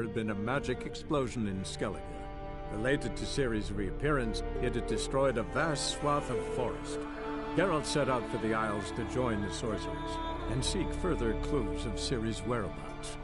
had been a magic explosion in Skellige. Related to Ciri's reappearance, it had destroyed a vast swath of forest. Geralt set out for the Isles to join the sorcerers and seek further clues of Ciri's whereabouts.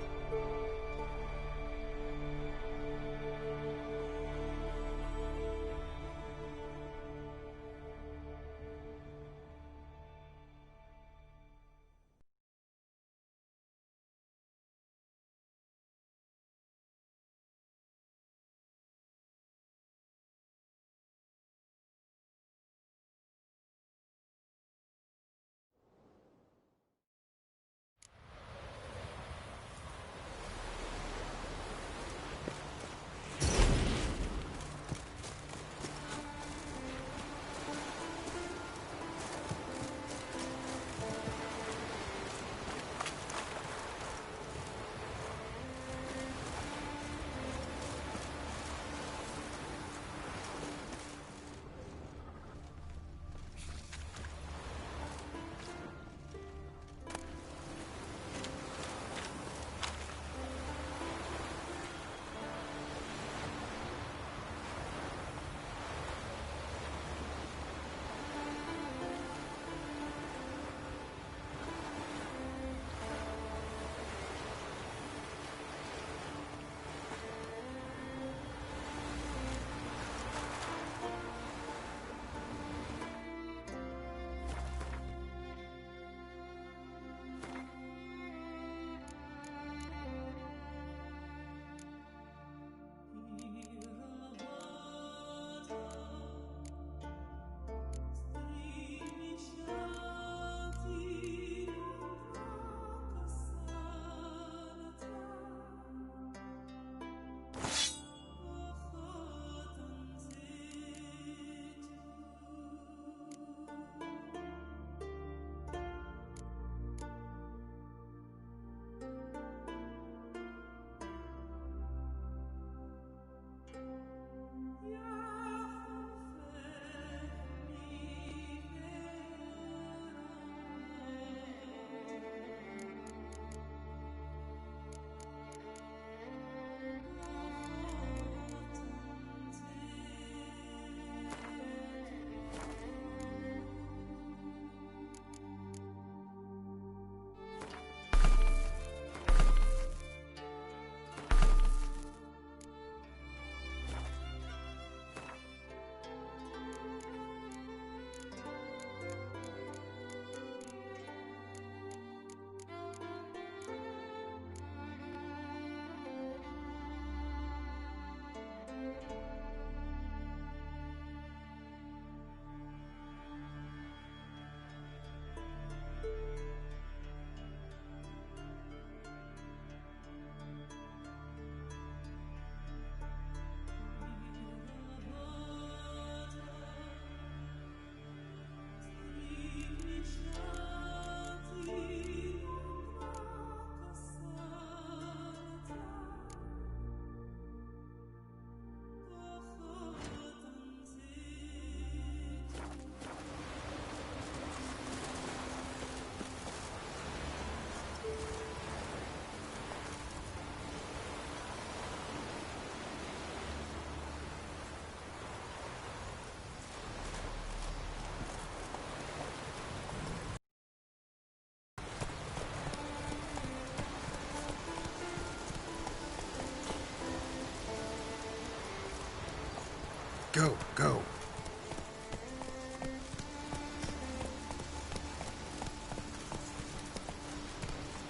Go, go.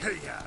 Hey-ya!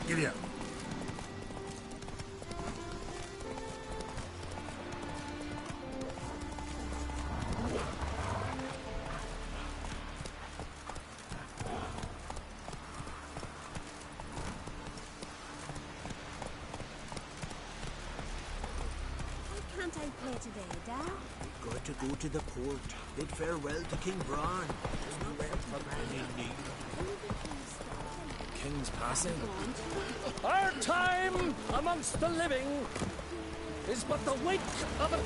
Giddy up. Can't I play today, Dad? We've got to go to the port, bid farewell to King Bran. There's nowhere for man in need. King's passing. Our time amongst the living is but the wake of a...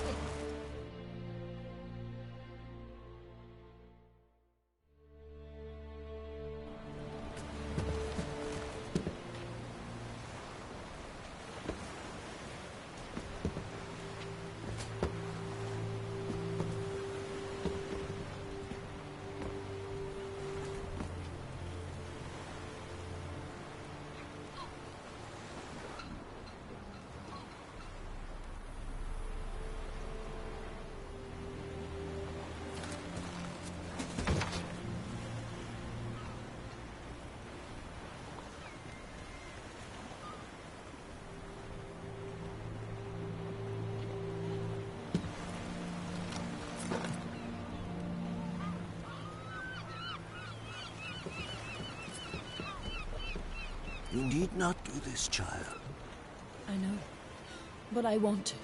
You need not do this, child. I know, but I want to.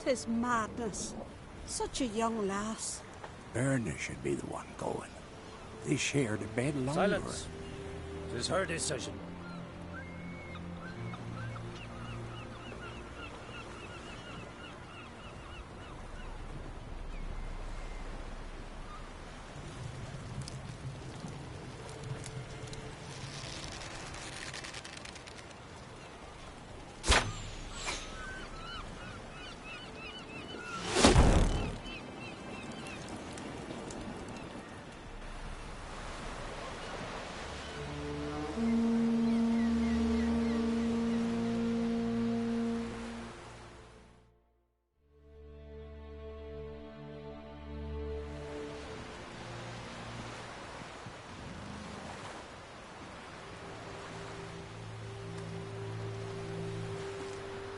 Tis madness. Such a young lass. Erna should be the one going. They shared a bed longer. Silence. It is her decision.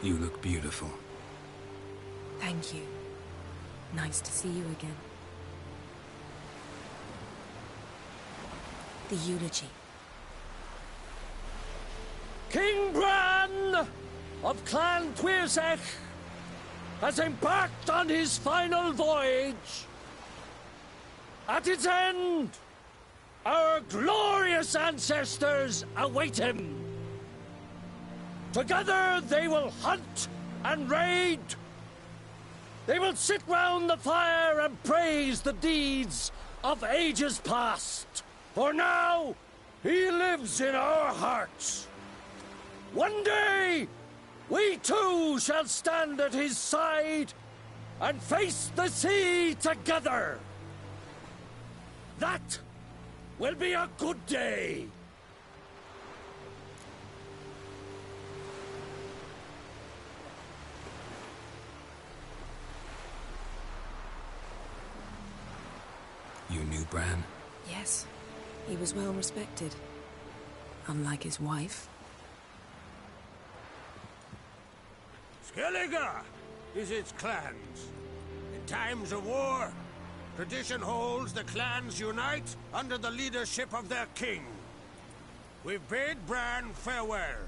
You look beautiful. Thank you. Nice to see you again. The eulogy. King Bran of Clan Tuirsech has embarked on his final voyage. At its end, our glorious ancestors await him. Together they will hunt and raid. They will sit round the fire and praise the deeds of ages past. For now, he lives in our hearts. One day, we too shall stand at his side and face the sea together. That will be a good day. You knew Bran? Yes, he was well respected. Unlike his wife. Skellige is its clans. In times of war, tradition holds the clans unite under the leadership of their king. We've bid Bran farewell.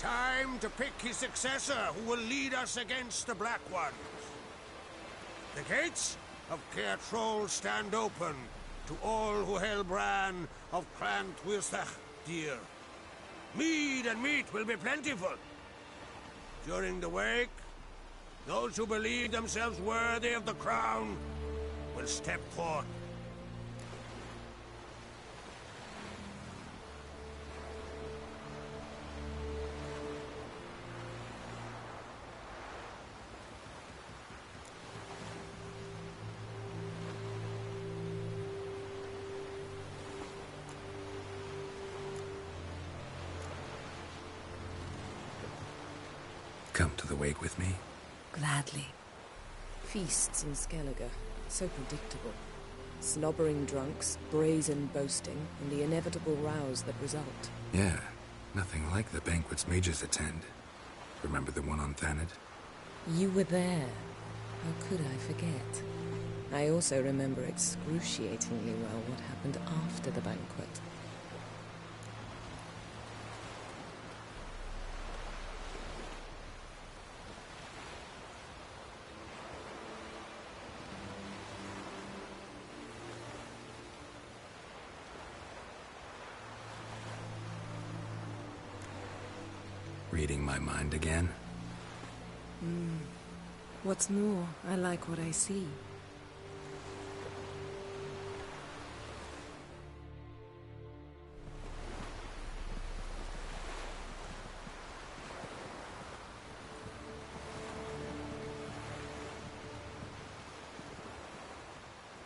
Time to pick his successor who will lead us against the Black Ones. The gates of Caer Troll stand open to all who held Bran of Clan Tuirsech dear. Mead and meat will be plentiful. During the wake, those who believe themselves worthy of the crown will step forth. Come to the wake with me? Gladly. Feasts in Skellige, so predictable. Slobbering drunks, brazen boasting, and the inevitable rows that result. Yeah, nothing like the banquets mages attend. Remember the one on Thanedd? You were there. How could I forget? I also remember excruciatingly well what happened after the banquet. Reading my mind again? What's more, I like what I see.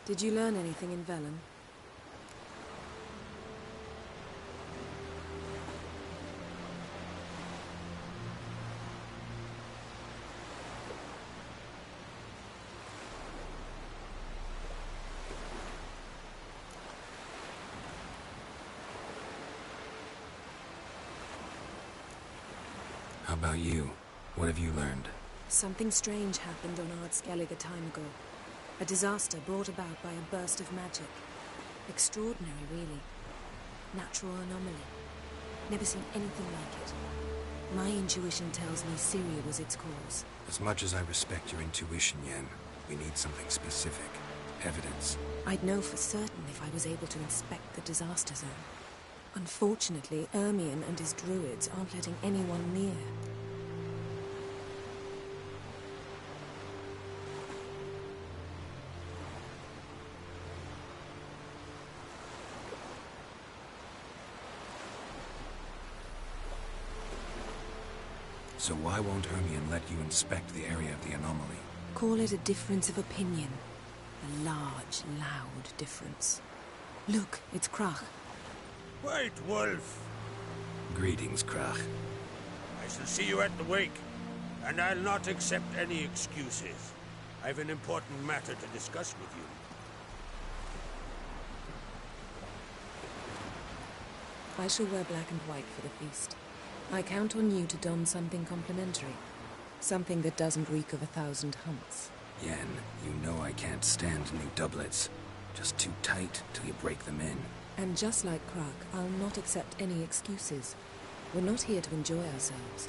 Did you learn anything in Velen? How about you? What have you learned? Something strange happened on Ard Skellige a time ago. A disaster brought about by a burst of magic. Extraordinary, really. Natural anomaly. Never seen anything like it. My intuition tells me Syria was its cause. As much as I respect your intuition, Yen, we need something specific. Evidence. I'd know for certain if I was able to inspect the disaster zone. Unfortunately, Ermion and his druids aren't letting anyone near. So why won't Ermion let you inspect the area of the anomaly? Call it a difference of opinion. A large, loud difference. Look, it's Krach. White Wolf. Greetings, Krach. I shall see you at the wake, and I'll not accept any excuses. I've an important matter to discuss with you. I shall wear black and white for the feast. I count on you to don something complimentary. Something that doesn't reek of 1,000 hunts. Yen, you know I can't stand new doublets. Just too tight till you break them in. And just like Krach, I'll not accept any excuses. We're not here to enjoy ourselves.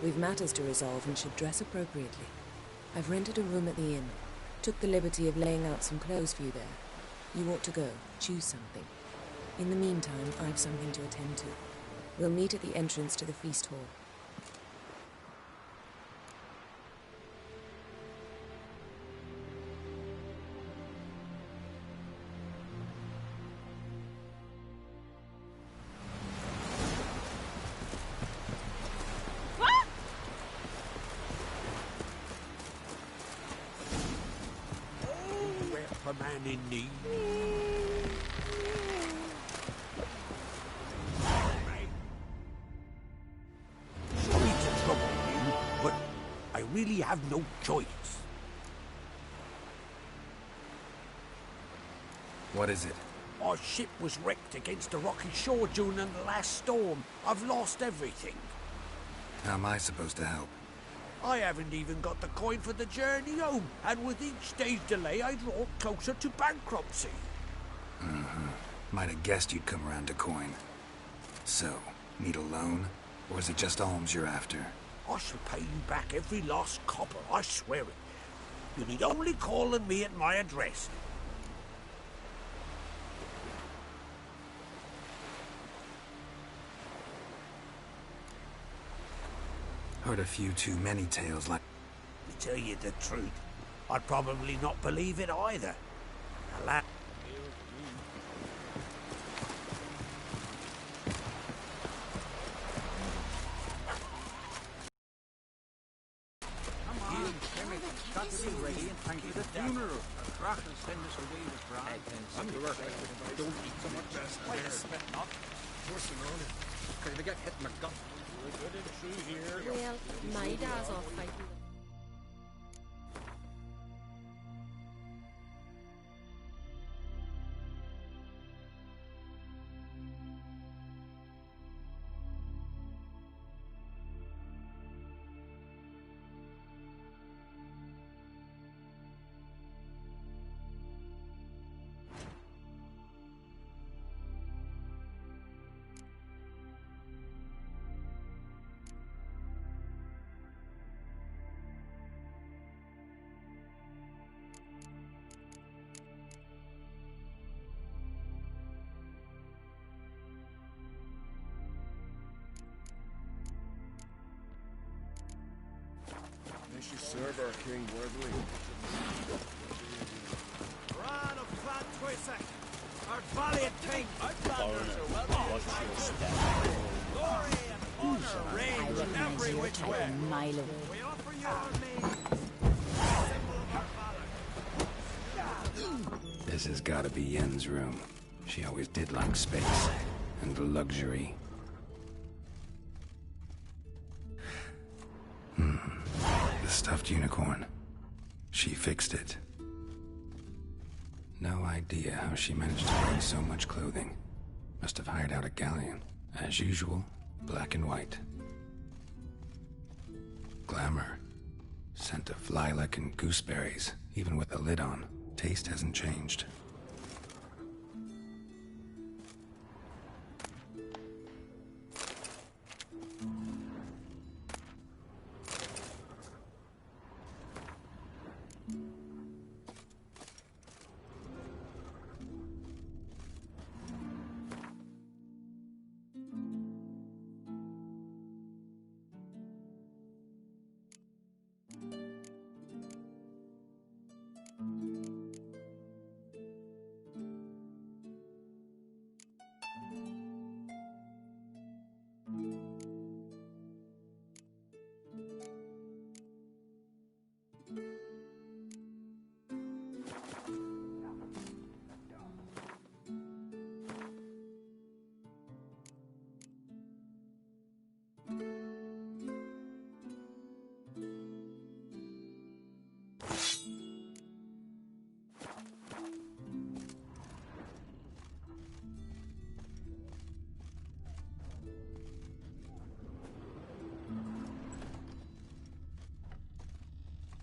We've matters to resolve and should dress appropriately. I've rented a room at the inn. Took the liberty of laying out some clothes for you there. You ought to go. Choose something. In the meantime, I've something to attend to. We'll meet at the entrance to the feast hall. A man in need. Sorry to trouble you, but I really have no choice. What is it? Our ship was wrecked against a rocky shore during the last storm. I've lost everything. How am I supposed to help? I haven't even got the coin for the journey home, and with each day's delay I draw closer to bankruptcy. Might have guessed you'd come around to coin. So, need a loan? Or is it just alms you're after? I shall pay you back every last copper, I swear it. You need only call on me at my address. Heard a few too many tales like... To tell you the truth, I'd probably not believe it either. Alas. Well, my dad's off fighting. May she serve our king worthily. Ran of Clan Twisek, our valiant king. Outlanders are welcome. Glory and honor reigns every which way. We offer you our maid, symbol of our valor. This has got to be Yen's room. She always did like space and luxury. The stuffed unicorn. She fixed it. No idea how she managed to bring so much clothing. Must have hired out a galleon. As usual, black and white. Glamour. Scent of lilac and gooseberries, even with the lid on. Taste hasn't changed.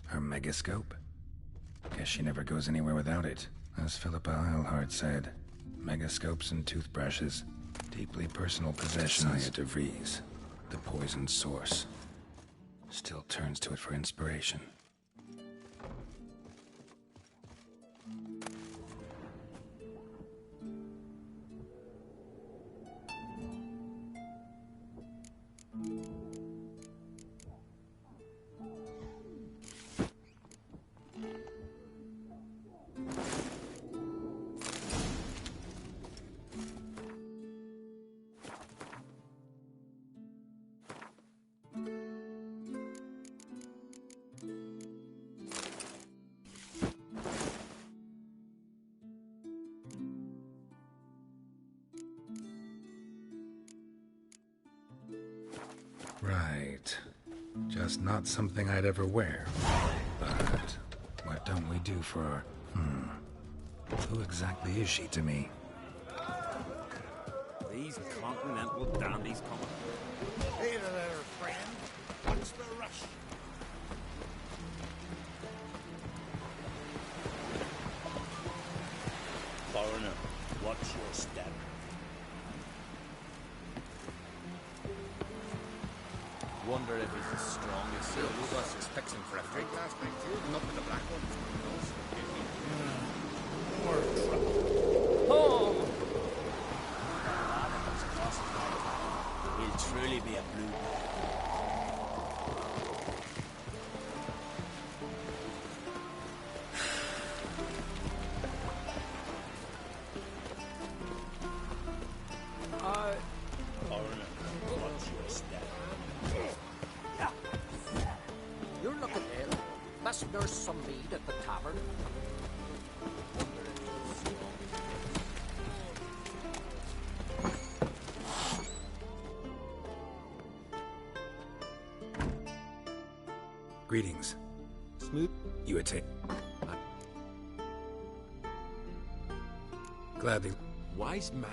Her megascope? Guess she never goes anywhere without it. As Philippa Eilhart said, megascopes and toothbrushes, deeply personal possessions. Saya DeVries, the poisoned source, still turns to it for inspiration. Right. Just not something I'd ever wear. But what don't we do for her? Who exactly is she to me? These continental dandies coming. Hey there, friend. What's the rush? Foreigner, watch your step. Wonder if he's as strong as Silvus is fixing for a drink last night too. Not with the black one. More trouble. Home! He'll truly be a blue. Foreigner, watch your step. You're looking ill. Must nurse some mead at the tavern. Greetings. Smooth. You attain. Gladly. Wise man.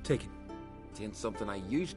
Take it. It ain't something I use.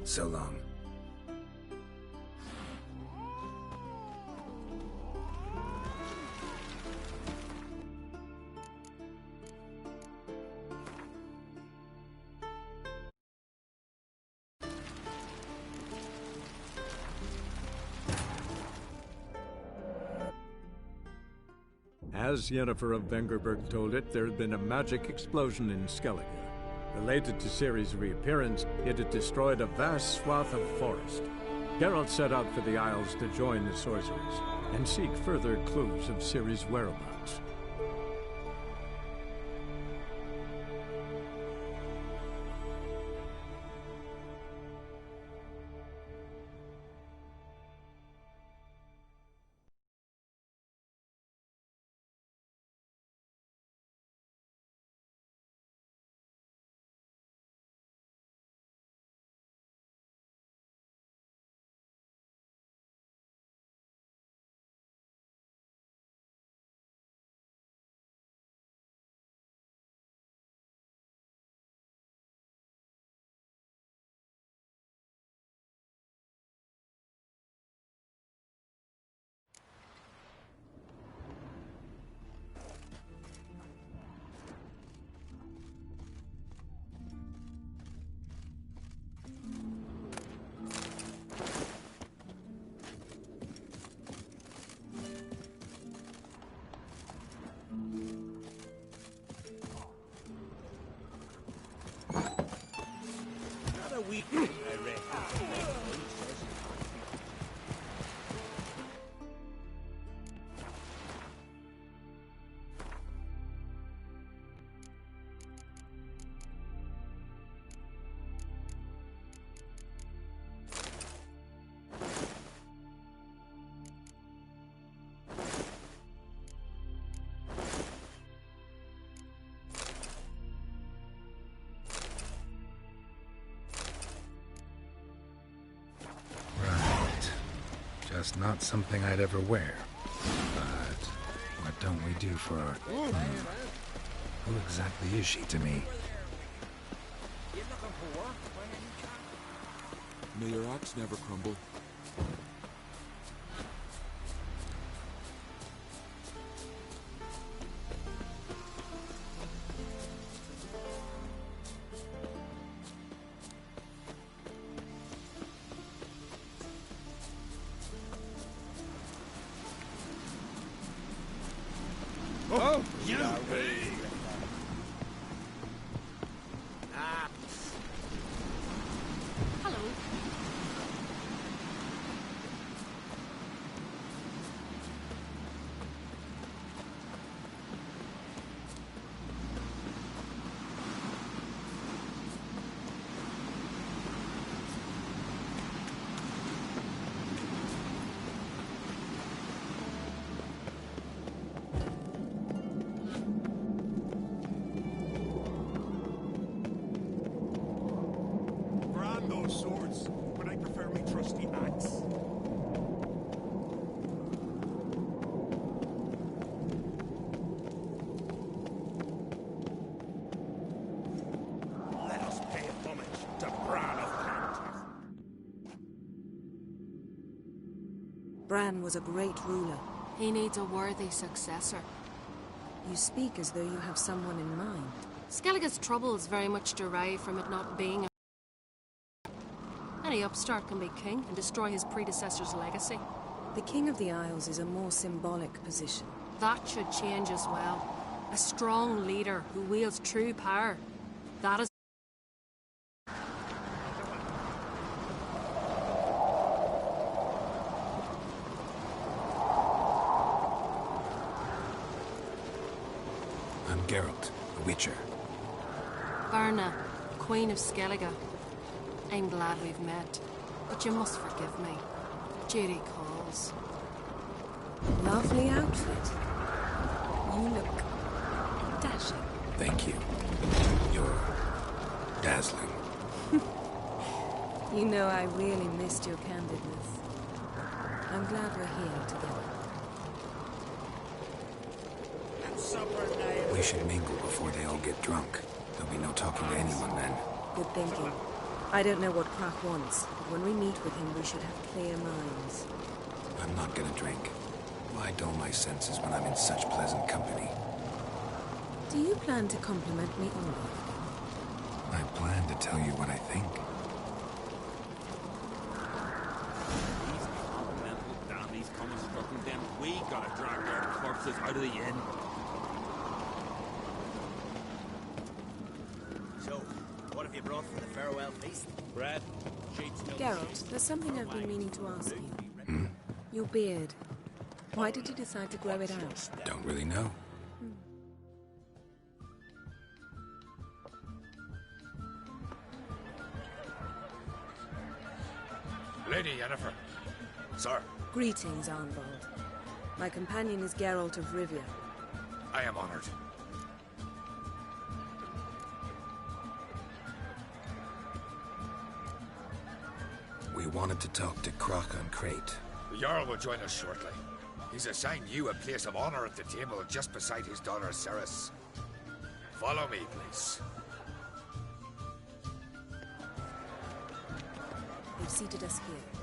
So long. As Yennefer of Vengerberg told it, there had been a magic explosion in Skellige. Related to Ciri's reappearance, it had destroyed a vast swath of forest. Geralt set out for the Isles to join the sorcerers, and seek further clues of Ciri's whereabouts. Another week, I reckon. Just not something I'd ever wear. But what don't we do for our... Who exactly is she to me? May your axe never crumble. Oh, you! Hello. Brand those swords, but I prefer my trusty axe. Let us pay homage to Bran of Panther. Bran was a great ruler. He needs a worthy successor. You speak as though you have someone in mind. Skellige's troubles very much derive from it not being a... Any upstart can be king and destroy his predecessor's legacy. The King of the Isles is a more symbolic position. That should change as well. A strong leader who wields true power. That is... I'm Geralt, a Witcher. Berna, Queen of Skellige. I'm glad we've met, but you must forgive me. Duty calls. Lovely outfit. You look dashing. Thank you. You're dazzling. You know, I really missed your candidness. I'm glad we're here together. We should mingle before they all get drunk. There'll be no talking to anyone then. Good thinking. I don't know what Krak wants, but when we meet with him, we should have clear minds. I'm not gonna drink. Why dull my senses when I'm in such pleasant company? Do you plan to compliment me or not? I plan to tell you what I think. Damn these common struggling them. We gotta drag their corpses out of the inn. So, what have you brought for the farewell feast? Bread, sheets, milk. Geralt, there's something I've been meaning to ask you. Your beard. Why did you decide to grow it out? Don't really know. Lady Yennefer. Sir, Greetings, Arnvald. My companion is Geralt of Rivia. I am honored. We wanted to talk to Krak on Crate. The Jarl will join us shortly. He's assigned you a place of honor at the table just beside his daughter Ceres. Follow me, please. They've seated us here.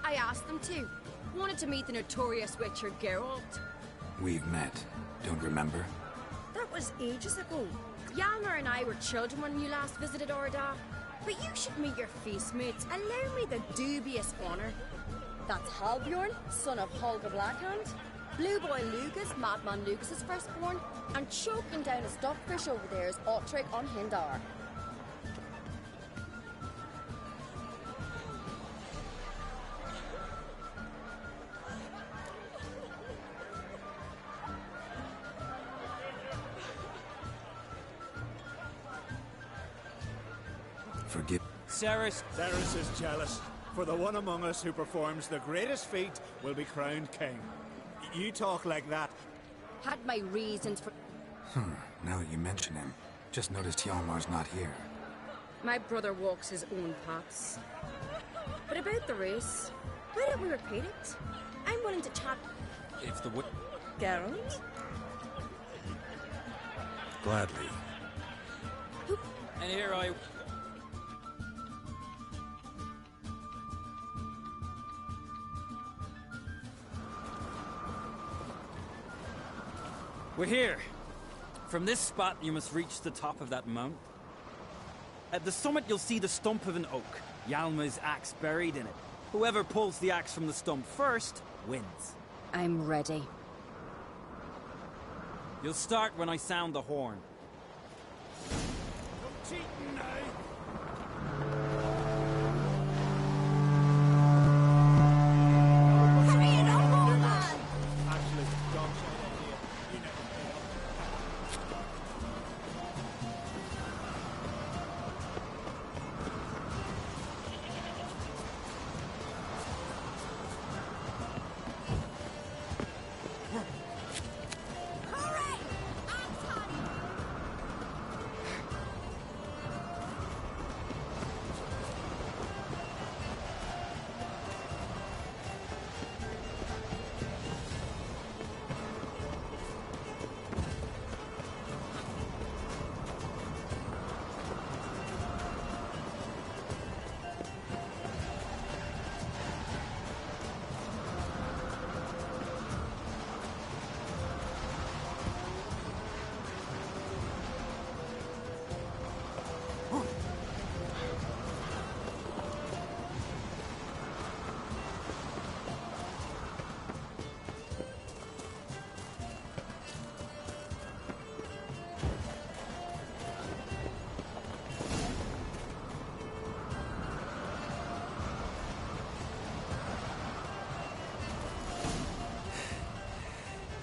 I asked them to. Wanted to meet the notorious Witcher Geralt. We've met. Don't remember? That was ages ago. Yalmer and I were children when you last visited Orda. But you should meet your feast mates. Allow me the dubious honor. That's Halbjorn, son of Holger Blackhand. Blue Boy Lucas, Madman Lucas's firstborn. And choking down a stockfish over there is Otrek on Hindar. Forgive. Ceres is jealous, for the one among us who performs the greatest feat will be crowned king. You talk like that. Had my reasons for... Now that you mention him, just noticed Hjalmar's not here. My brother walks his own paths. But about the race, well, Why don't we repeat it? I'm willing to chat. If the Geralt? Gladly. And here I... We're here. From this spot, you must reach the top of that mount. At the summit, you'll see the stump of an oak. Yalma's axe buried in it. Whoever pulls the axe from the stump first, wins. I'm ready. You'll start when I sound the horn. No cheating now. Actually, dog shit idea. You never pay up.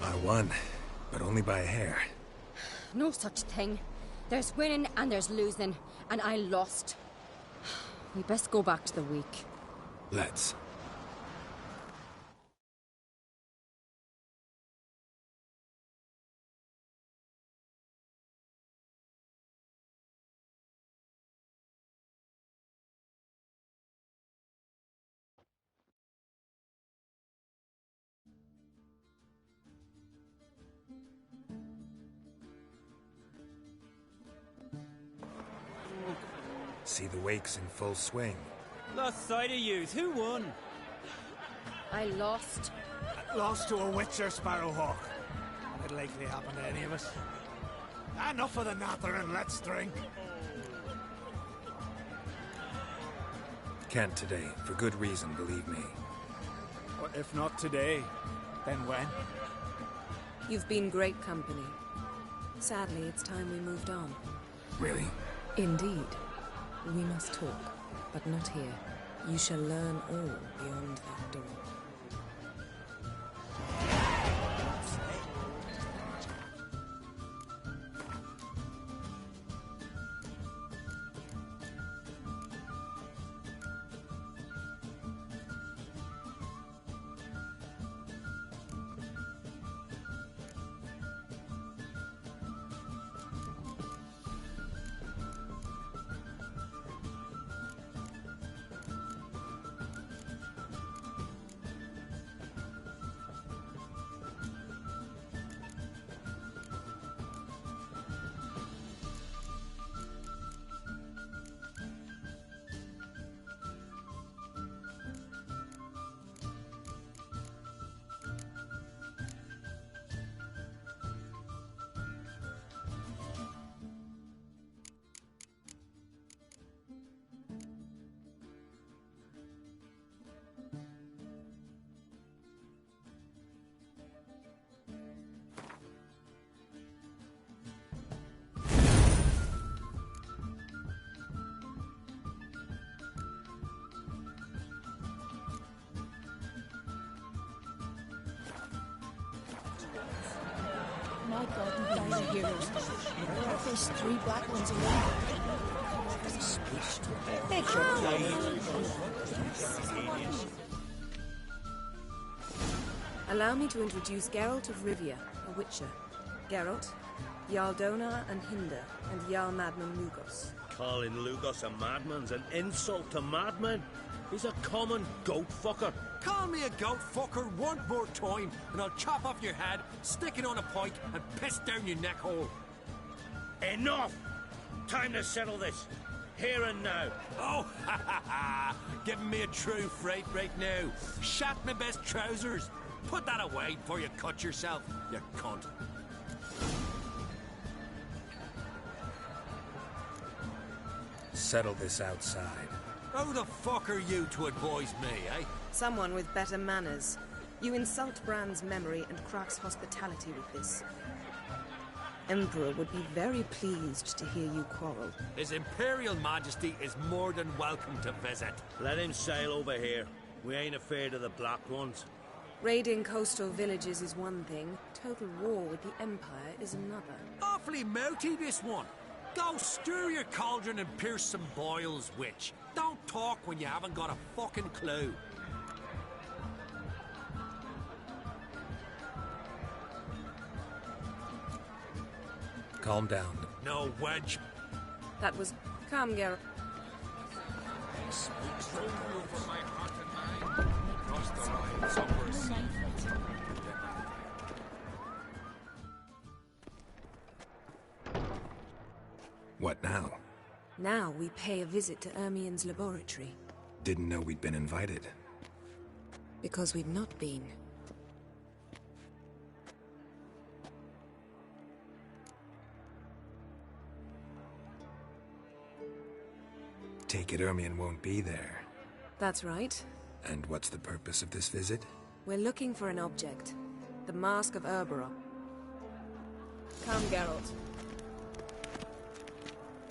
I won, but only by a hair. No such thing. There's winning and there's losing, and I lost. We best go back to the week. Let's. See the wakes in full swing. Lost sight of yous. Who won? I lost. Lost to a witcher, Sparrowhawk. It'll likely happen to any of us. Enough of the nattering, let's drink. Can't today, for good reason, believe me. Or if not today, then when? You've been great company. Sadly, it's time we moved on. Really? Indeed. We must talk, but not here. You shall learn all beyond that door. My God, you guys are heroes. Where are these three black ones alone? Make your Allow me to introduce Geralt of Rivia, a witcher. Geralt, Jarl Donar and Hinder, and Jarl Madman Lugos. Calling Lugos a madman's an insult to madmen. He's a common goat fucker. Call me a goat fucker one more time, and I'll chop off your head, stick it on a pike, and piss down your neck hole. Enough! Time to settle this. Here and now. Oh, ha ha ha! Giving me a true fright right now. Shat my best trousers. Put that away before you cut yourself, you cunt. Settle this outside. Who the fuck are you to advise me, eh? Someone with better manners. You insult Bran's memory and Krok's hospitality with this. Emperor would be very pleased to hear you quarrel. His Imperial Majesty is more than welcome to visit. Let him sail over here. We ain't afraid of the black ones. Raiding coastal villages is one thing. Total war with the Empire is another. Awfully mouthy, this one. Go stir your cauldron and pierce some boils, witch. Don't talk when you haven't got a fucking clue. Calm down. No, wedge. That was... Calm, Geralt. What now? Now we pay a visit to Ermien's laboratory. Didn't know we'd been invited. Because we've not been. Take it Ermien won't be there. That's right. And what's the purpose of this visit? We're looking for an object. The Mask of Erberok. Come, Geralt.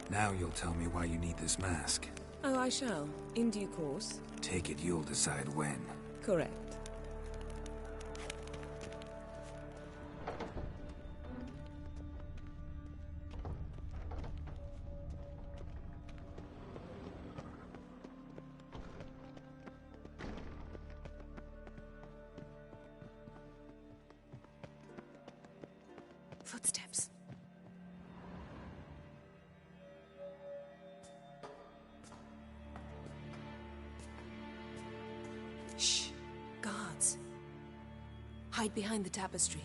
Now you'll tell me why you need this mask. Oh, I shall. In due course. Take it you'll decide when. Correct. Footsteps. Shh. Guards. Hide behind the tapestry.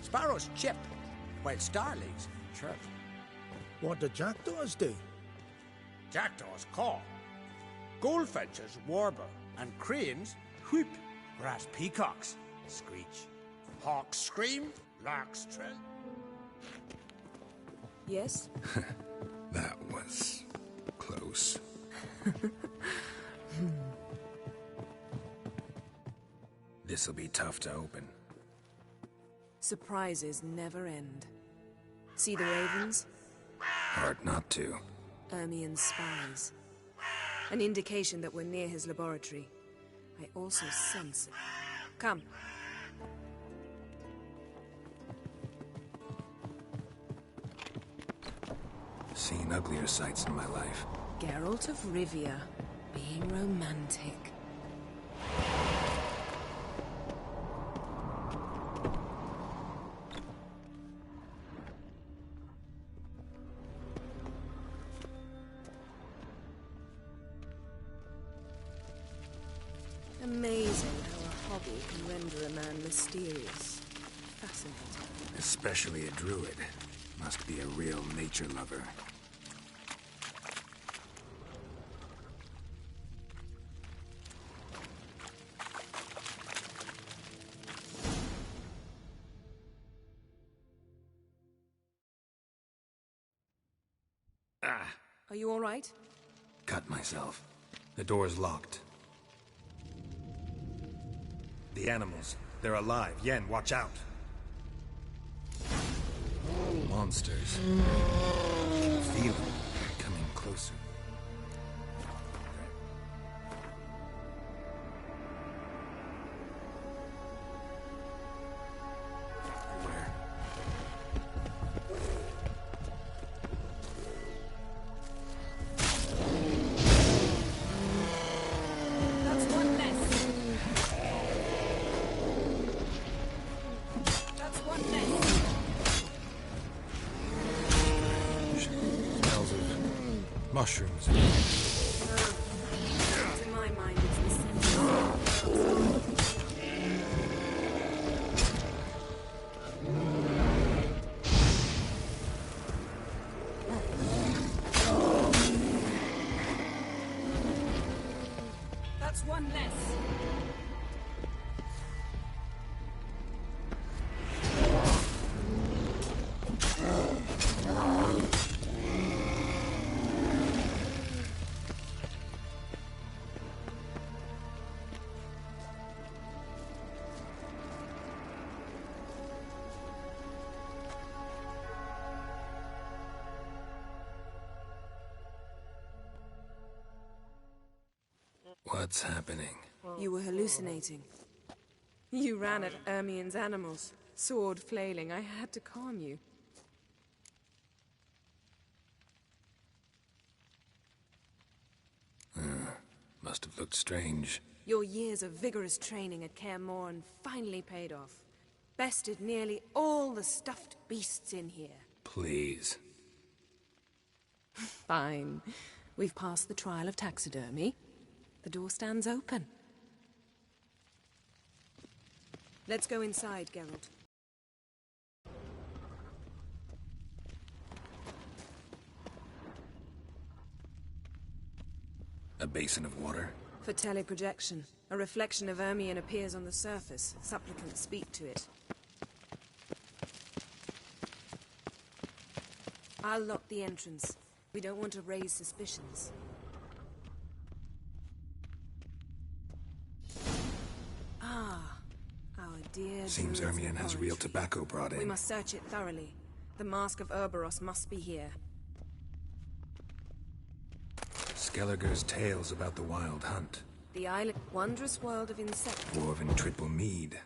Sparrows chip, while starlings chirp. What do jackdaws do? Jackdaws caw. Goldfinches warble, and cranes whoop, whereas peacocks screech. Hawks scream, larks trill. Yes? That was... close. This'll be tough to open. Surprises never end. See the ravens? Hard not to. Ermien's spies. An indication that we're near his laboratory. I also sense it. Come. Seen uglier sights in my life. Geralt of Rivia, being romantic. Amazing how a hobby can render a man mysterious. Fascinating. Especially a druid. Must be a real nature lover. Are you all right? Cut myself. The door's locked. The animals. They're alive. Yen, watch out. Monsters. Feel them coming closer. Mushrooms. That's one less. What's happening? You were hallucinating. You ran at Ermien's animals, sword flailing. I had to calm you. Must have looked strange. Your years of vigorous training at Kaer Morhen finally paid off. Bested nearly all the stuffed beasts in here. Please. Fine. We've passed the trial of taxidermy. The door stands open. Let's go inside, Geralt. A basin of water? For teleprojection. A reflection of Ermien appears on the surface. Supplicants speak to it. I'll lock the entrance. We don't want to raise suspicions. Ah, our dear... Seems Ermien has real tobacco brought in. We must search it thoroughly. The Mask of Urboros must be here. Skelliger's tales about the wild hunt. The island, wondrous world of insects. Dwarven triple mead.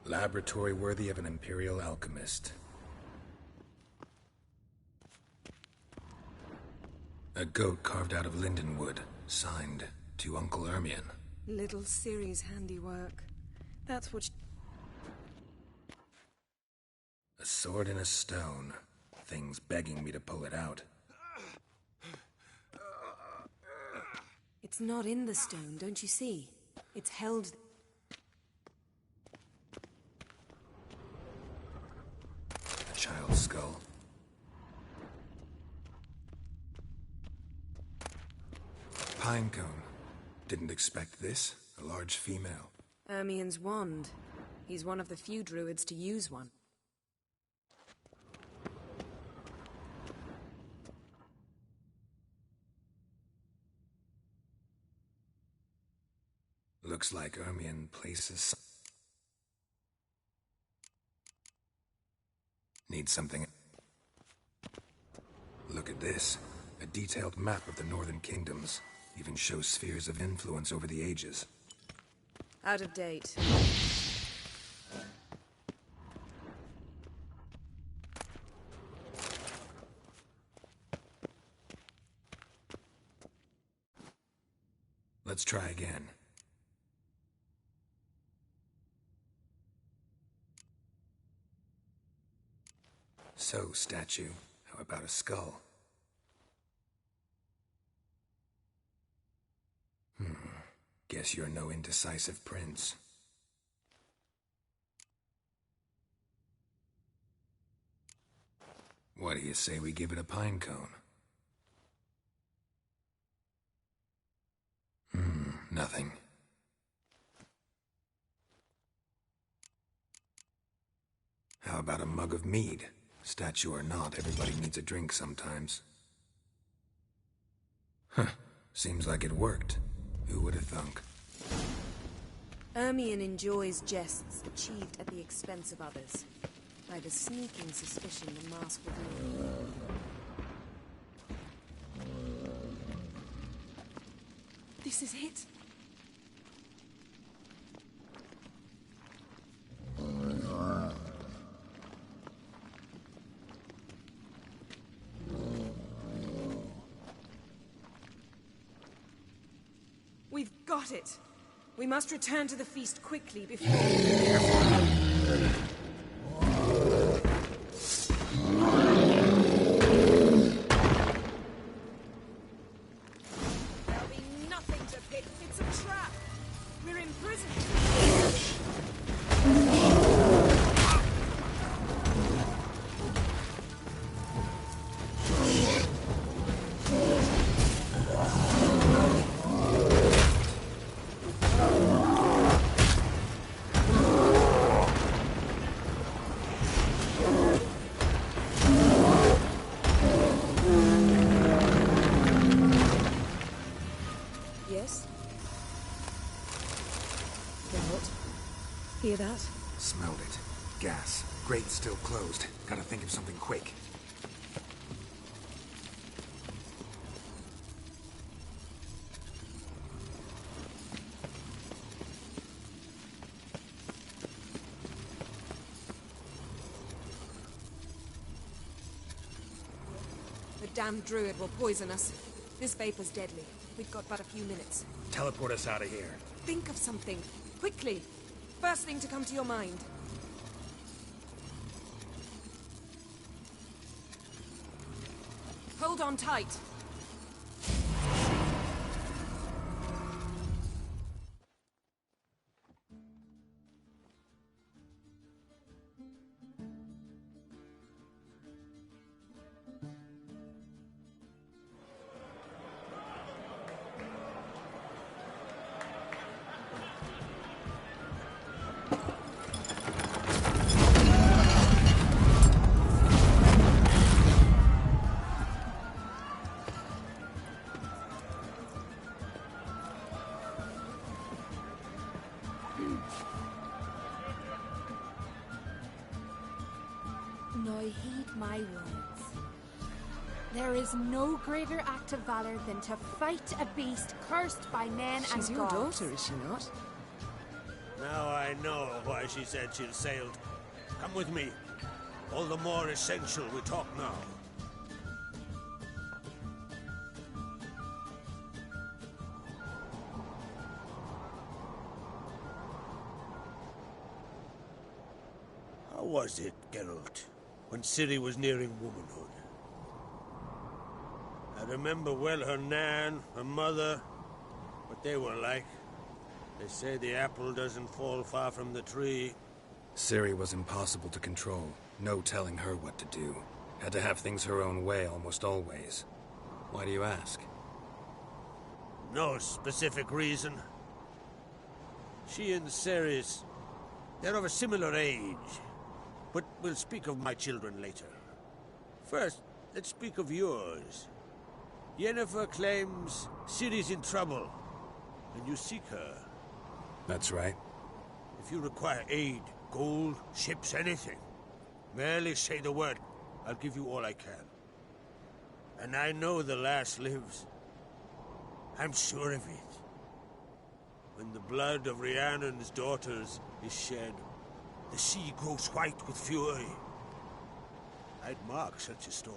Laboratory worthy of an imperial alchemist. A goat carved out of linden wood, signed to Uncle Ermien. Little Ciri's handiwork. That's what... A sword in a stone. Things begging me to pull it out. It's not in the stone, don't you see? It's held... A child's skull. Pine cone. Didn't expect this. A large female. Ermien's wand. He's one of the few druids to use one. Looks like Ermien places... Needs something... Look at this. A detailed map of the Northern Kingdoms. Even shows spheres of influence over the ages. Out of date. Let's try again. So, statue, how about a skull? Guess you're no indecisive prince. What do you say we give it a pine cone? Nothing. How about a mug of mead? Statue or not, everybody needs a drink sometimes. Huh. Seems like it worked. Who would have thunk? Ermien enjoys jests achieved at the expense of others. I've a sneaking suspicion the mask will do. This is it. We've got it. We must return to the feast quickly before... There'll be nothing to pick. It's a trap. We're imprisoned. this? Geralt, hear that? Smelled it. Gas. Grate still closed. Gotta think of something quick. The damned druid will poison us. This vapor's deadly. We've got but a few minutes. Teleport us out of here. Think of something. Quickly. First thing to come to your mind. Hold on tight. Now heed my words. There is no greater act of valor than to fight a beast cursed by men and gods. She's your daughter, is she not? Now I know why she said she'd sailed. Come with me. All the more essential we talk now. How was it, Geralt, when Ciri was nearing womanhood? I remember well her nan, her mother, what they were like. They say the apple doesn't fall far from the tree. Ciri was impossible to control. No telling her what to do. Had to have things her own way almost always. Why do you ask? No specific reason. She and Ceres, they're of a similar age. But we'll speak of my children later. First, let's speak of yours. Yennefer claims Ciri's in trouble, and you seek her. That's right. If you require aid, gold, ships, anything, merely say the word. I'll give you all I can. And I know the lass lives. I'm sure of it. When the blood of Rhiannon's daughters is shed, the sea grows white with fury. I'd mark such a storm.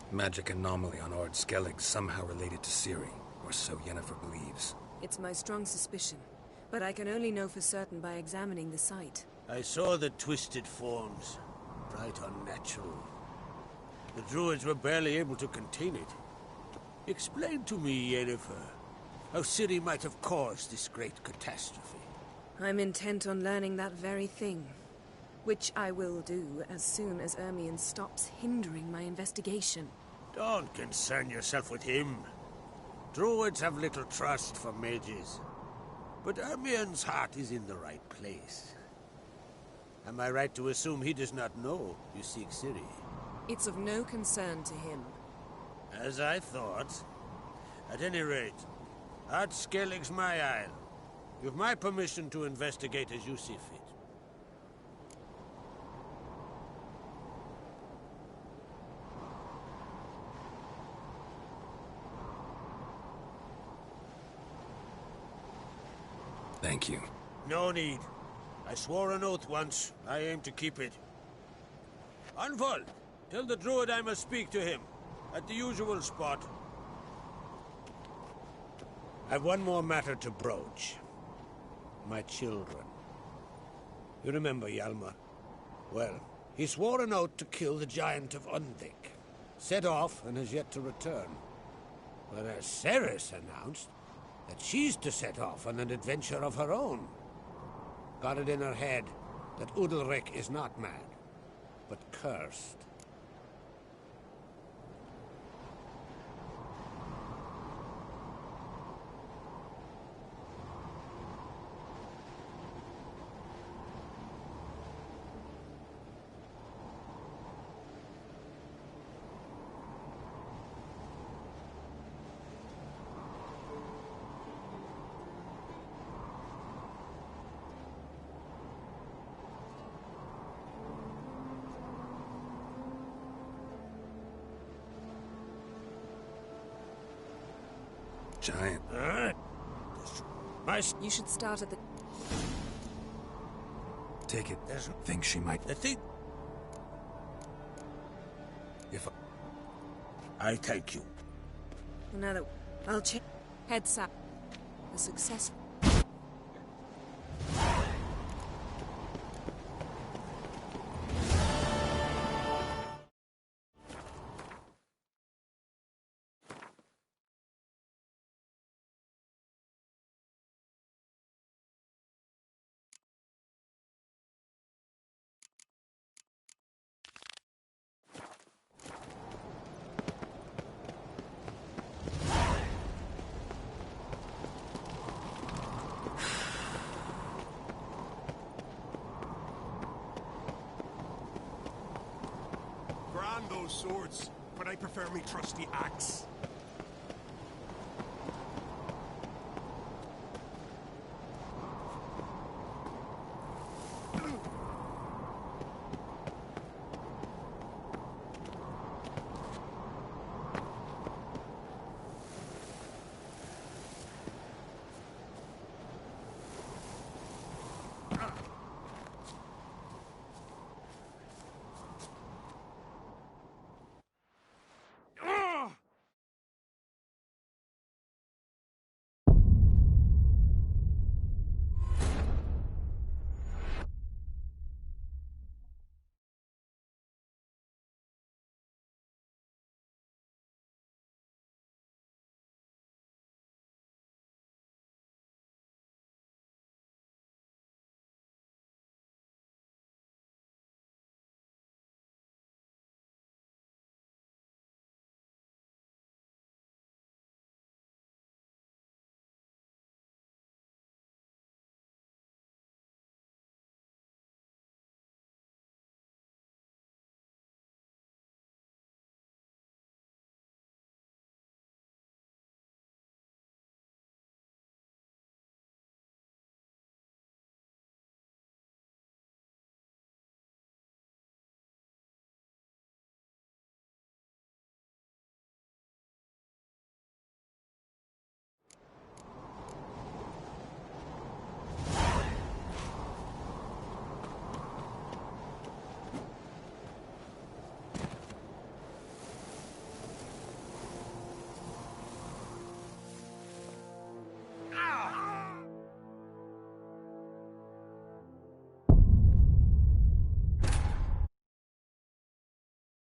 Magic anomaly on Ord Skellig somehow related to Ciri, or so Yennefer believes. It's my strong suspicion, but I can only know for certain by examining the site. I saw the twisted forms, right unnatural. The druids were barely able to contain it. Explain to me, Yennefer, how Ciri might have caused this great catastrophe. I'm intent on learning that very thing, which I will do as soon as Ermion stops hindering my investigation. Don't concern yourself with him. Druids have little trust for mages. But Ermion's heart is in the right place. Am I right to assume he does not know you seek Ciri? It's of no concern to him. As I thought. At any rate, Ard Skellig's my isle. You've my permission to investigate as you see fit. Thank you. No need. I swore an oath once. I aim to keep it. Anvald, tell the druid I must speak to him. At the usual spot. I've one more matter to broach. My children. You remember Hjalmar? Well, he swore an oath to kill the giant of Undvik. Set off and has yet to return. Whereas Ceres announced that she's to set off on an adventure of her own. Got it in her head. that Udalric is not mad, but cursed. Giant. You should start at the... Take it. Think she might... If I thank you. Now that... I'll check... Head south. A successful... Those swords, but I prefer me trusty axe.